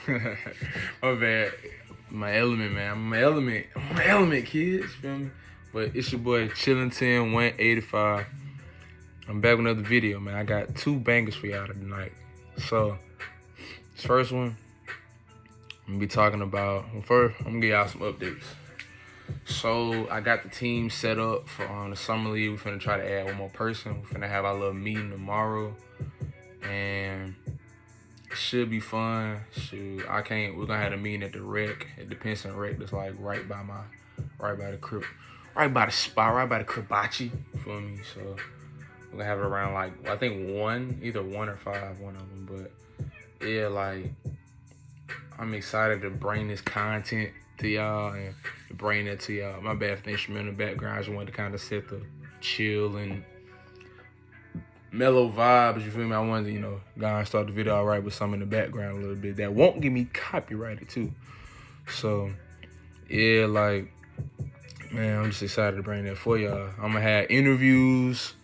My bad. My element, man. I'm my element. I'm my element, kids. You feel me? But it's your boy Chillington 185. I'm back with another video, man. I got two bangers for y'all tonight. So, this first one, I'm gonna be talking about. Well, first, I'm gonna give y'all some updates. So, I got the team set up for the summer league. We're finna try to add one more person. We're finna have our little meeting tomorrow, and it should be fun. Shoot, we're gonna have a meeting at the rec, at the Pinson rec. That's like right by the crib, right by the spot, right by the Kribachi. You feel me? So we're gonna have it around like I think either 1 or 5, one of them. But yeah, like I'm excited to bring this content to y'all and bring it to y'all. My bad for the instrumental background. I just wanted to kind of set the chill and mellow vibes, you feel me? I wanted to, go and start the video all right with some in the background a little bit. That won't get me copyrighted too. So, yeah, like, man, I'm just excited to bring that for y'all. I'm gonna have interviews.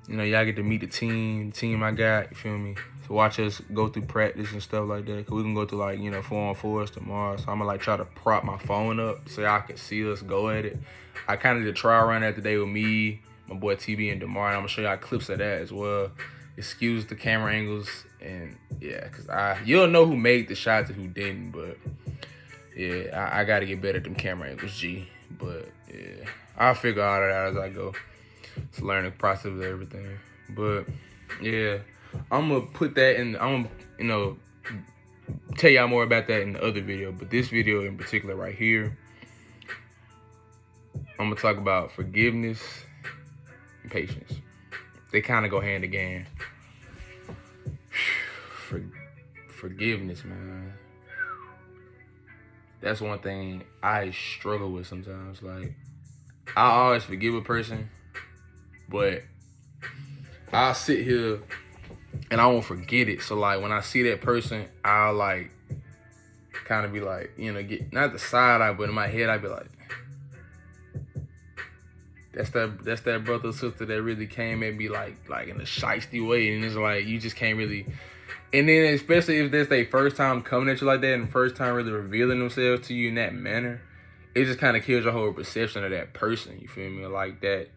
Y'all get to meet the team I got, you feel me? So watch us go through practice and stuff like that. Cause we can go through like, 4-on-4s tomorrow. So I'm gonna like try to prop my phone up so y'all can see us go at it. I kind of did a trial run that today with me, my boy TB and DeMar, and I'm gonna show y'all clips of that as well. Excuse the camera angles, and yeah, cause you'll know who made the shots and who didn't, but yeah, I gotta get better at them camera angles, G. But yeah, I'll figure all that out as I go. It's a learning process of everything. But yeah, I'm gonna put that in, I'm gonna, tell y'all more about that in the other video, but this video in particular right here, I'm gonna talk about forgiveness and patience. They kind of go hand in hand. Forgiveness, man. That's one thing I struggle with sometimes. Like, I always forgive a person, but I'll sit here and I won't forget it. So like when I see that person, I'll like kind of be like, get not the side eye, but in my head I'd be like, that's that brother or sister that really came at me like in a shiesty way, and it's like you just can't really. And then especially if that's their first time coming at you like that and first time really revealing themselves to you in that manner, it just kind of kills your whole perception of that person. You feel me? Like that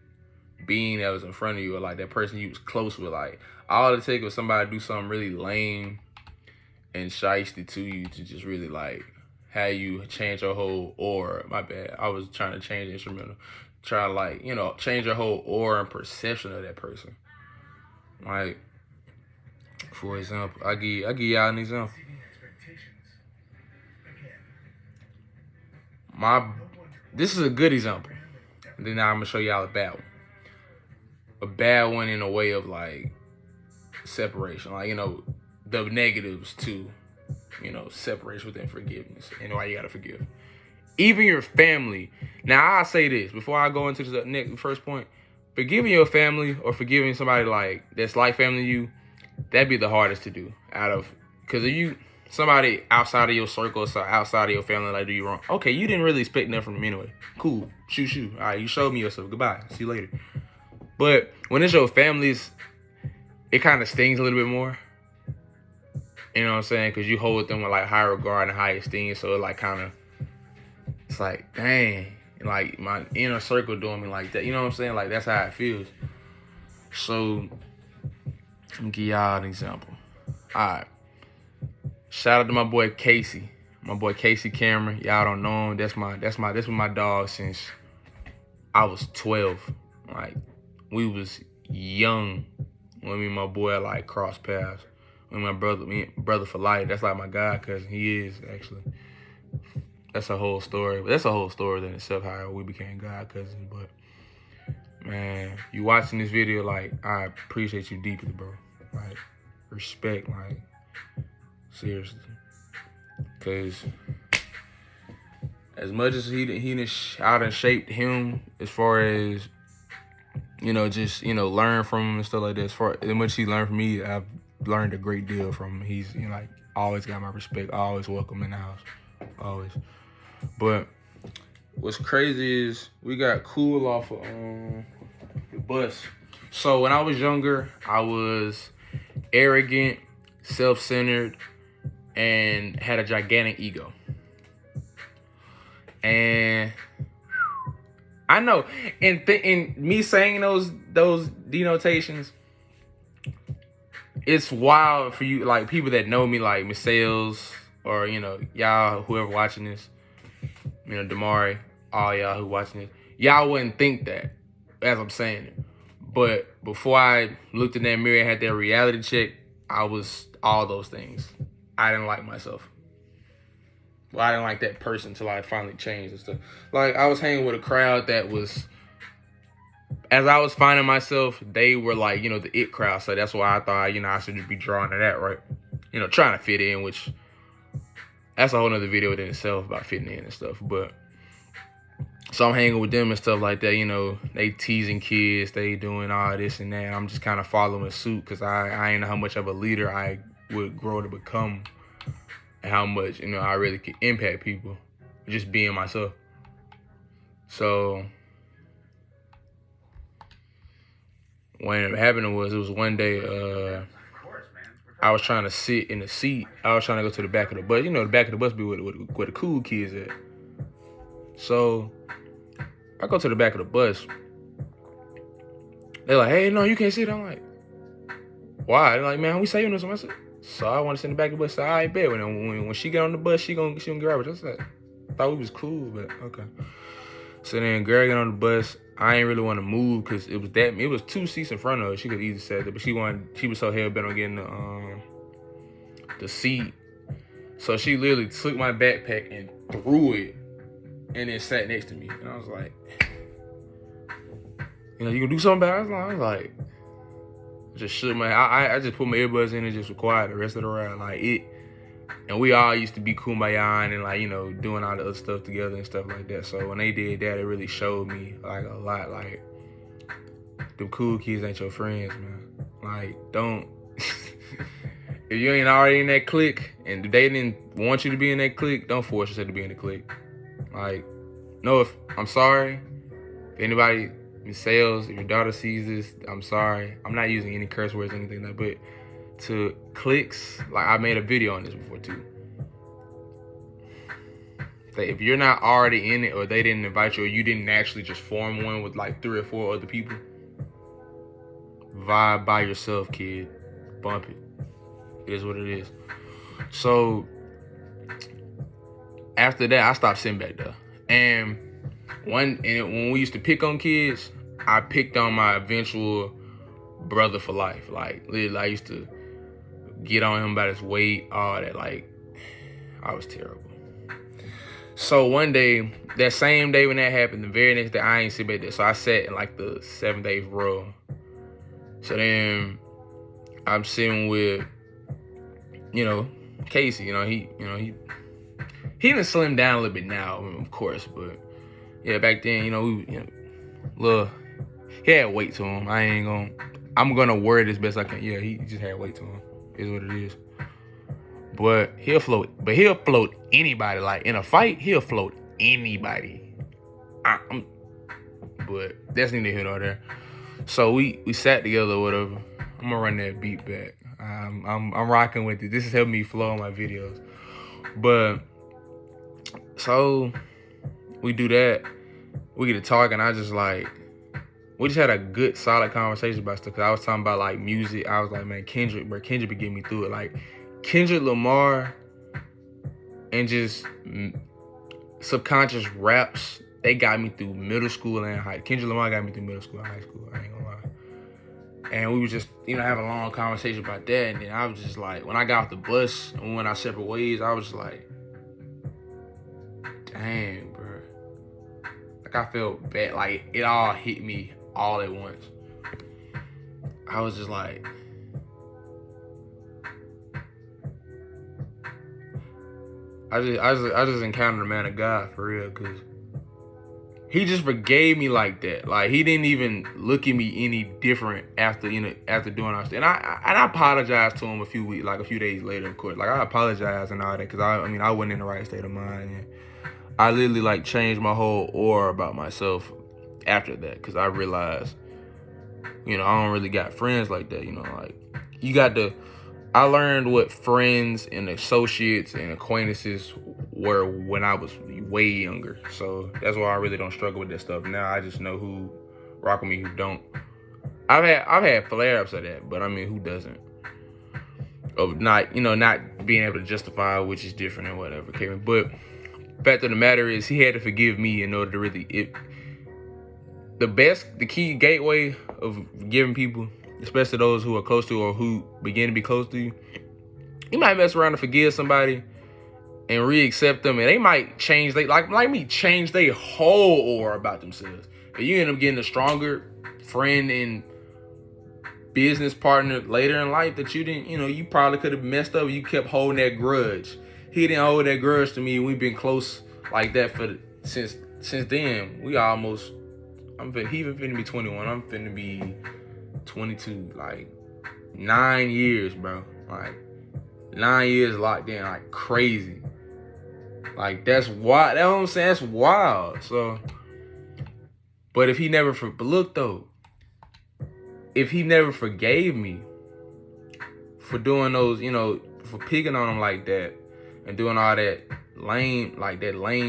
being that was in front of you, or like that person you was close with. Like all it takes was somebody to do something really lame and shiesty to you to just really like have you change your whole aura. My bad. I was trying to change the instrumental. Try to like, change your whole aura and perception of that person. Like, for example, I give y'all an example. This is a good example. And then I'm gonna show y'all a bad one. A bad one in a way of like separation. Like, the negatives to, separation within forgiveness and why you gotta forgive. Even your family. Now, I'll say this before I go into the next first point. Forgiving your family or forgiving somebody like that's like family to you, that'd be the hardest to do because if somebody outside of your circle, so outside of your family, like do you wrong. Okay, you didn't really expect nothing from them anyway. Cool, shoo. All right, you showed me yourself. Goodbye. See you later. But when it's your families, it kind of stings a little bit more. You know what I'm saying? Because you hold them with like high regard and high esteem, so it like kind of, it's like, dang, like my inner circle doing me like that. You know what I'm saying? Like that's how it feels. So let me give y'all an example. All right. Shout out to my boy Casey. My boy Casey Cameron. Y'all don't know him. This was my dog since I was 12. Like, we was young when me and my boy like crossed paths. When my brother for life. That's like my god cousin. He is actually. That's a whole story. But that's a whole story in itself, how we became god cousins. But man, you watching this video, like, I appreciate you deeply, bro. Like, respect, like, seriously. Cause as much as I done shaped him as far as, just, learn from him and stuff like that. As much as he learned from me, I've learned a great deal from him. He's, like, always got my respect. Always welcome in the house. Always. But what's crazy is we got cool off of the bus. So when I was younger, I was arrogant, self-centered, and had a gigantic ego. And I know, in me saying those denotations, it's wild for you, like people that know me, like Misaels, or y'all, whoever watching this, Damari, all y'all who watching this, y'all wouldn't think that as I'm saying it. But before I looked in that mirror and had that reality check, I was all those things. I didn't like myself. Well, I didn't like that person until I finally changed and stuff. Like, I was hanging with a crowd that was, as I was finding myself, they were like, the it crowd. So that's why I thought, I should just be drawn to that, right? Trying to fit in, which that's a whole nother video within itself about fitting in and stuff. But so I'm hanging with them and stuff like that. They teasing kids, they doing all this and that. I'm just kind of following suit because I ain't know how much of a leader I would grow to become and how much, I really could impact people just being myself. So what ended up happening was, it was one day, I was trying to sit in the seat. I was trying to go to the back of the bus. The back of the bus be where the cool kids at. So I go to the back of the bus. They're like, hey, no, you can't sit. I'm like, why? They're like, man, we saving us. I said, so I want to sit in the back of the bus. So I bet when she get on the bus, she gonna grab us. I said, thought we was cool, but okay. So then girl get on the bus. I ain't really want to move because it was 2 seats in front of her. She could easily said that, but she was so hell bent on getting the seat. So she literally took my backpack and threw it and then sat next to me. And I was like, you gonna do something about it? I was like, just shook my, I just put my earbuds in and just was quiet the rest of the ride. Like it, and we all used to be kumbaya and like, doing all the other stuff together and stuff like that. So when they did that, it really showed me like a lot, like, them cool kids ain't your friends, man. Like, don't, if you ain't already in that clique and they didn't want you to be in that clique, don't force yourself to be in the clique. Like, no, I'm sorry. If anybody, Misaels, if your daughter sees this, I'm sorry. I'm not using any curse words or anything like that, but to cliques, like I made a video on this before too. That if you're not already in it, or they didn't invite you, or you didn't actually just form one with like 3 or 4 other people, vibe by yourself, kid. Bump it. It is what it is. So after that, I stopped sitting back there. And when we used to pick on kids, I picked on my eventual brother for life. Like, literally, I used to get on him about his weight, all that. Like, I was terrible. So one day, that same day when that happened, the very next day, I ain't sit back there. So I sat in like the 7th, 8th row. So then I'm sitting with, Casey. He done slimmed down a little bit now, of course, but yeah, back then, he had weight to him. I'm gonna word as best I can. Yeah, he just had weight to him. Is what it is. But he'll float anybody. Like in a fight, he'll float anybody. But that's neither here nor there. So we sat together or whatever. I'm gonna run that beat back. I'm rocking with it. This is helping me flow on my videos. But so we do that. We get to talk, and I just like, we just had a good, solid conversation about stuff. Cause I was talking about like music. I was like, man, Kendrick be getting me through it. Like Kendrick Lamar and just subconscious raps, they got me through middle school and high. Kendrick Lamar got me through middle school and high school. I ain't gonna lie. And we were just, having a long conversation about that. And then I was just like, when I got off the bus and we went our separate ways, I was like, dang, bro. Like I felt bad. Like it all hit me all at once. I was just like, I just encountered a man of God for real, cause he just forgave me like that. Like he didn't even look at me any different after doing all this. And I apologized to him a few days later, of course. Like I apologized and all that, cause I wasn't in the right state of mind. And I literally like changed my whole aura about myself after that, cause I realized, I don't really got friends like that. Like you got to. I learned what friends and associates and acquaintances were when I was way younger. So that's why I really don't struggle with that stuff. Now I just know who rock with me, who don't. I've had flare-ups of that, but I mean, who doesn't? Of not being able to justify, which is different and whatever, Kevin. But fact of the matter is, he had to forgive me in order to really the key gateway of giving people, especially those who are close to or who begin to be close to you. You might mess around and forgive somebody and re-accept them, and they might change. They like me change their whole aura about themselves. And you end up getting a stronger friend and business partner later in life that you didn't. You probably could have messed up. You kept holding that grudge. He didn't hold that grudge to me. We've been close like that since then. We almost. He even finna be 21. I'm finna be 22. Like 9 years, bro. Like 9 years locked in, like crazy. Like that's wild. That's what I'm saying. That's wild. So, but if he never look though, if he never forgave me for doing those, for picking on him like that and doing all that lame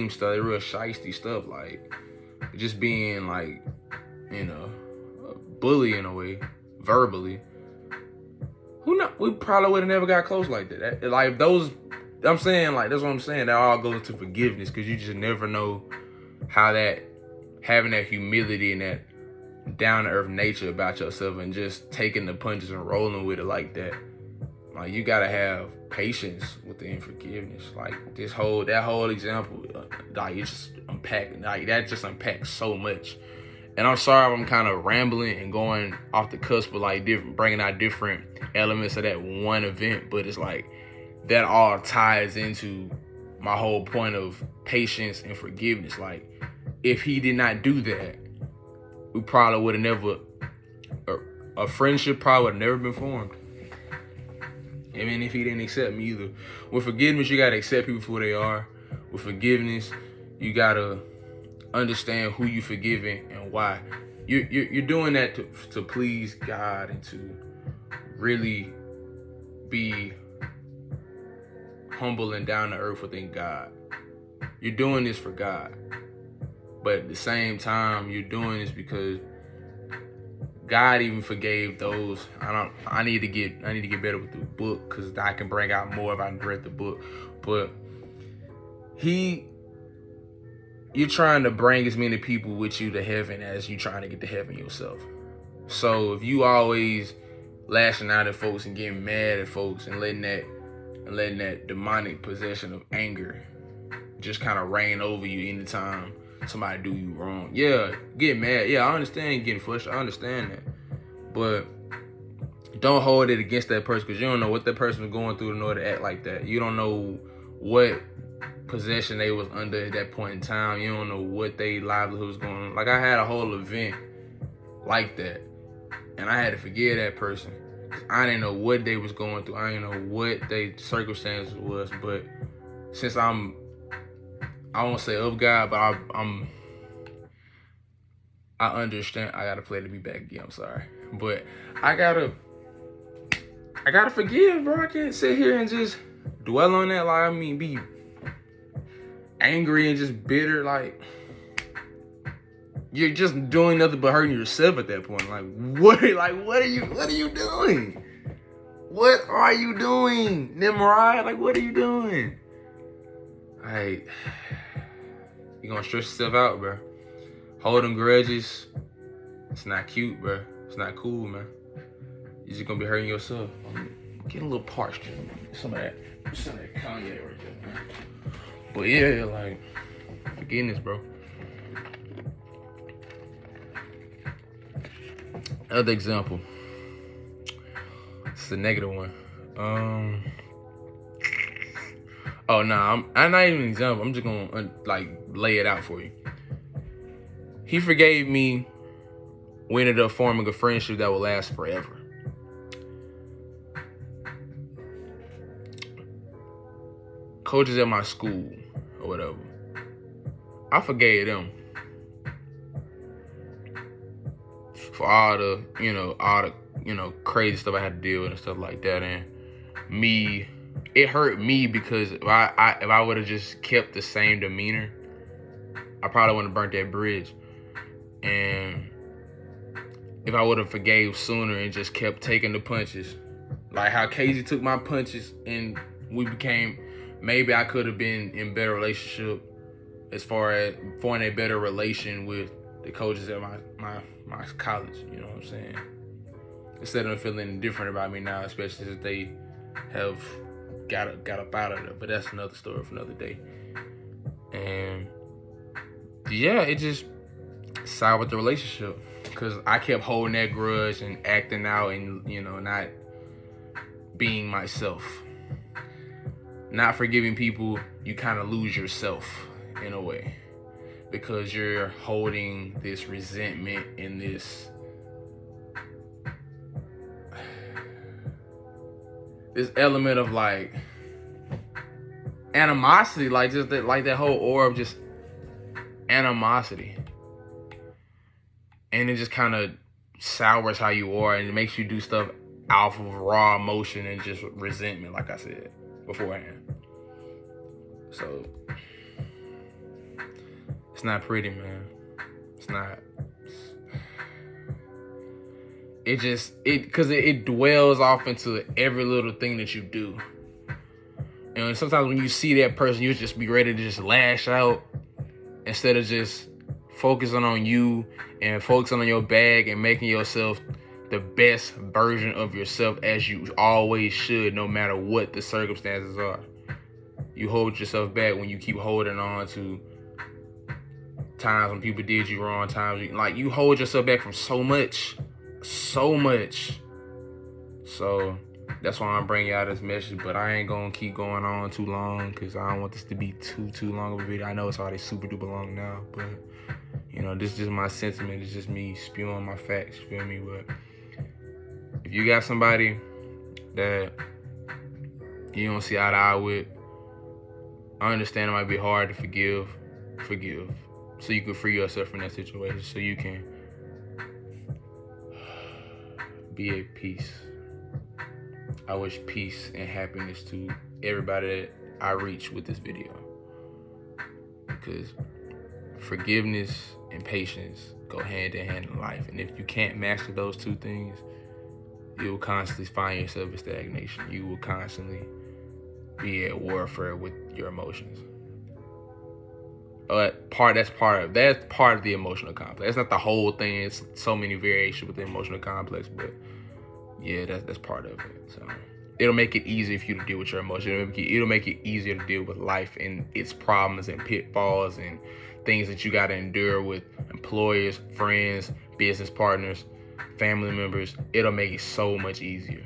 stuff, that real shiesty stuff, like just being like, a bully in a way, verbally. We probably would have never got close like that. Like those, I'm saying, like that's what I'm saying. That all goes into forgiveness, because you just never know how having that humility and that down to earth nature about yourself and just taking the punches and rolling with it like that. Like you gotta have patience with the forgiveness. Like that whole example, like it's just unpacking. Like that just unpacks so much. And I'm sorry if I'm kind of rambling and going off the cusp of like bringing out different elements of that one event, but it's like that all ties into my whole point of patience and forgiveness. Like if he did not do that, we probably would have never, a friendship probably would have never been formed. I mean, if he didn't accept me either. With forgiveness, you gotta accept people for who they are. With forgiveness, you gotta understand who you forgiving and why. You're doing that to please God and to really be humble and down to earth within God. You're doing this for God, but at the same time, you're doing this because God even forgave those. I need to get better with the book, because I can bring out more if I read the book. But you're trying to bring as many people with you to heaven as you trying to get to heaven yourself. So if you always lashing out at folks and getting mad at folks and letting that demonic possession of anger just kind of reign over you anytime somebody do you wrong. Yeah, get mad. Yeah, I understand getting frustrated. I understand that. But don't hold it against that person, because you don't know what that person was going through in order to act like that. You don't know what possession they was under at that point in time. You don't know what they livelihood was going on. Like I had a whole event like that, and I had to forgive that person. I didn't know what they was going through. I didn't know what their circumstances was. But since I won't say of God, but I understand. I gotta play to be back again. I'm sorry, but I gotta forgive, bro. I can't sit here and just dwell on that. Like, I mean, be angry and just bitter. Like, you're just doing nothing but hurting yourself at that point. Like, what are you doing? What are you doing, Nimrod? Like, what are you doing? Like, you're gonna stress yourself out, bro. Holding grudges, it's not cute, bro. It's not cool, man. You're just gonna be hurting yourself. I'm getting a little parched. Some of that Kanye right there, man. But yeah, like, forgiveness, bro. Another example. It's a negative one. Oh, nah, I'm not even an example. I'm just gonna lay it out for you. He forgave me. We ended up forming a friendship that will last forever. Coaches at my school or whatever, I forgave them for all the crazy stuff I had to deal with and stuff like that. And it hurt me because if I would have just kept the same demeanor, I probably wouldn't have burnt that bridge. And if I would have forgave sooner and just kept taking the punches, like how Casey took my punches and we became, maybe I could have been in better relationship as far as forming a better relation with the coaches at my college. You know what I'm saying? Instead of feeling different about me now, especially since they have got up out of there. But that's another story for another day. And yeah, it just soured the relationship because I kept holding that grudge and acting out and, you know, not being myself. Not forgiving people, you kind of lose yourself in a way because you're holding this resentment and this element of like animosity, like just that whole aura of just animosity, and it just kind of sours how you are, and it makes you do stuff off of raw emotion and just resentment, like I said beforehand. So it's not pretty, man. It's not. It dwells off into every little thing that you do. And sometimes when you see that person, you just be ready to just lash out instead of just focusing on you and focusing on your bag and making yourself the best version of yourself as you always should, no matter what the circumstances are. You hold yourself back when you keep holding on to times when people did you wrong, you hold yourself back from so much. So that's why I'm bringing y'all this message, but I ain't gonna keep going on too long because I don't want this to be too long of a video. I know it's already super duper long now, but you know, this is just my sentiment. It's just me spewing my facts, you feel me? But if you got somebody that you don't see eye to eye with, I understand it might be hard to forgive, so you can free yourself from that situation, so you can be at peace. I wish peace and happiness to everybody that I reach with this video, because forgiveness and patience go hand in hand in life, and if you can't master those two things, you will constantly find yourself in stagnation. You will constantly be at warfare with your emotions. That's part of the emotional complex. That's not the whole thing. It's so many variations with the emotional complex, but yeah, that's part of it. So it'll make it easier for you to deal with your emotions. It'll make it easier to deal with life and its problems and pitfalls and things that you got to endure with employers, friends, business partners, family members. It'll make it so much easier.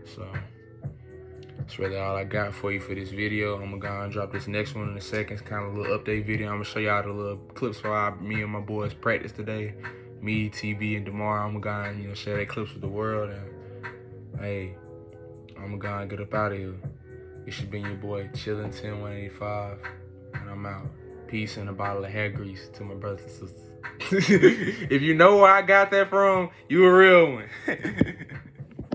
So that's really all I got for you for this video. I'm gonna go and drop this next one in a second. It's kind of a little update video. I'm gonna show y'all the little clips for me and my boys practice today. Me, TB, and DeMar. I'm gonna go and share that clips with the world. And hey, I'm gonna go and get up out of here. It should be your boy Chillin' 10185, and I'm out. Peace and a bottle of hair grease to my brothers and sisters. If you know where I got that from, you a real one.